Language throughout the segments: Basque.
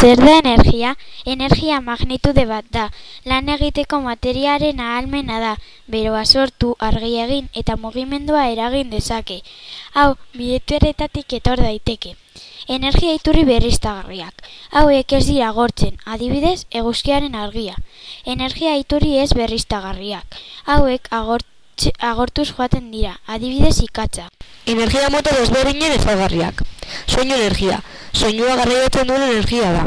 Zer da energia? Energia magnitude bat da. Lan egiteko materiaren ahalmena da. Beroa sortu, argi egin eta mugimendua eragin dezake. Hau, bidetueretatik etor daiteke. Energia iturri berriztagarriak. Hauek ez dira agortzen, adibidez, eguzkiaren argia. Energia iturri ez berriztagarriak. Hauek agortuz joaten dira, adibidez ikatza. Energia mota desberdinen ezaugarriak. Soinu energia. Soinua garraiatzen duen energia da.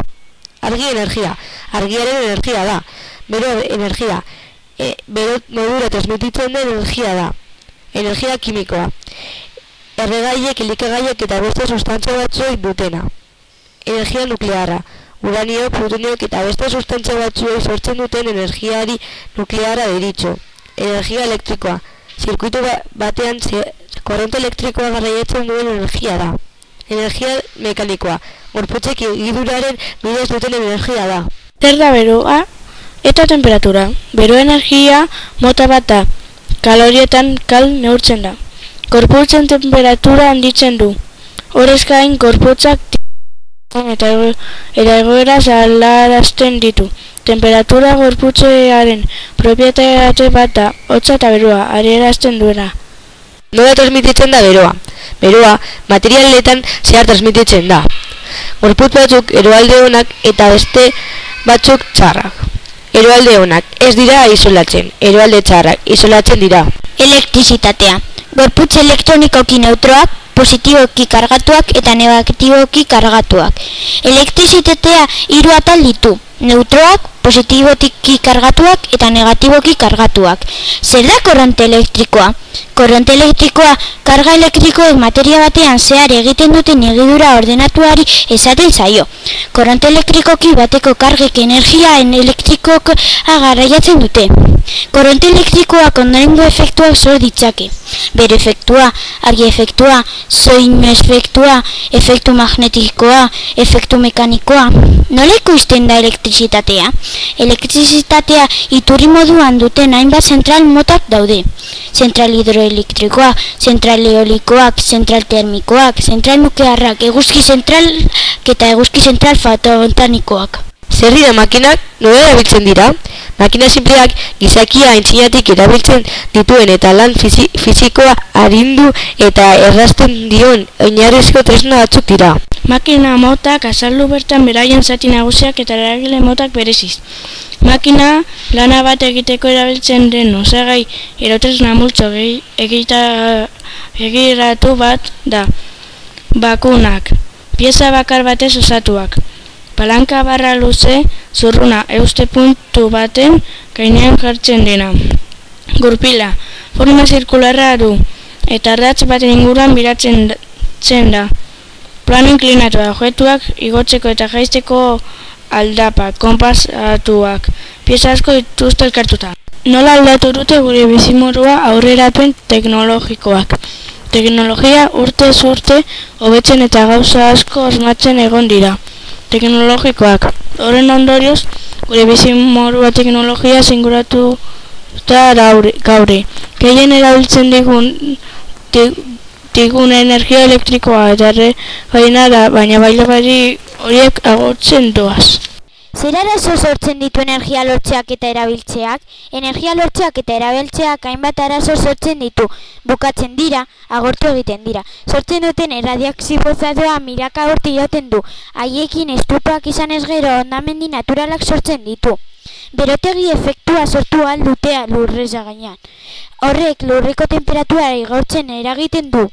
Argi energia. Argiaren energia da. Bero energia. Bero modura transmititzen den energia da. Energia kimikoa. Erregaiek, elikagaiek eta beste sustantzia batzuek dutena. Energia nuklearra. Uranio, plutoniok eta beste sustantzia batzuek sortzen duten energiari nuklearra deritxo. Energia elektrikoa. Zirkuitu batean korrente elektrikoa garraiatzen duen energia da. Energia mekanikoa. Gorputzek egiduraren bidez duten energia da. Zer da beroa eta temperatura? Bero energia mota bat da. Kalorietan kal neurtzen da. Gorputzen temperatura handitzen du. Horrez gain gorputzak eta egoera zalarazten ditu. Temperatura gorputzearen propietate bat da, hotza eta beroa adierazten duena. Nola transmititzen da beroa? Beroa materialetan zehar transmititzen da. Gorputz batzuk eroalde onak eta beste batzuk txarrak. Eroalde onak ez dira isolatzen, eroalde txarrak isolatzen dira. Elektrizitatea. Gorputz elektronikoki neutroak, positiboki kargatuak eta negatiboki kargatuak. Elektrizitatea hiru atal ditu. Neutroak, positiboki kargatuak eta negatiboki kargatuak. Zer da korronte elektrikoa? Korronte elektrikoa karga elektrikoek materia batean zehar egiten duten egidura ordenatuari esaten zaio. Korronte elektrikoki bateko kargek energia elektrikoa garraiatzen dute. Korronte elektrikoak ondorengo efektuak sor ditzake. Bero efektua, argi efektua, soinu efektua, efektu magnetikoa, efektu mekanikoa. Nola ikusten da elektrizitatea? Elektrizitatea iturri moduan duten hainbat zentral motak daude. Zentral hidroelektrikoa, zentral eolikoak, zentral termikoak, zentral nuklearrak, eguzki zentral eta eguzki zentral fotovoltaikoak. Zer dira makinak? Nola erabiltzen dira? Makina sinpleak gizakia aintzinatik erabiltzen dituen eta lan fisikoa arindu eta errazten dion oinarrizko tresna batzuk dira. Makina motak azaldu bertan beraien zati nagusiak eta eragile motak bereziz. Makina lana bat egiteko erabiltzen den osagai erotresna multzo egiratu bat da. Bakunak, pieza bakar batez osatuak. Palanka barra luze, zurruna, euste puntu baten gainean jartzen dena. Gurpila, forma zirkularra du, eta ardatz baten inguruan biratzen da. Plano inklinatua, objektuak igotzeko eta jaisteko aldapak, konpasatuak, pieza asko dituzte elkartuta. Nola aldatu dute gure bizimodua aurrerapen teknologikoak? Teknologia urtez urte hobetzen eta gauza asko asmatzen egon dira. Teknologikoak. Horren ondorioz, gure bizimodua teknologia zinguratuta gaur. Gehien erabiltzen digun energia elektrikoa eta erregaina da, baina bailabari horiek agortzen doaz. Zer arazo sortzen ditu energia lortzeak eta erabiltzeak? Energia lortzeak eta erabiltzeak hainbat arazo sortzen ditu. Bukatzen dira, agortu egiten dira. Sortzen duten erradiaktibozadoa milaka urte irauten du. Haiekin estrupak izanez gero hondamendi naturalak sortzen ditu. Berotegi efektua sortu ahal dutea lurrez gainean. Horrek lurreko temperatura igortzen eragiten du.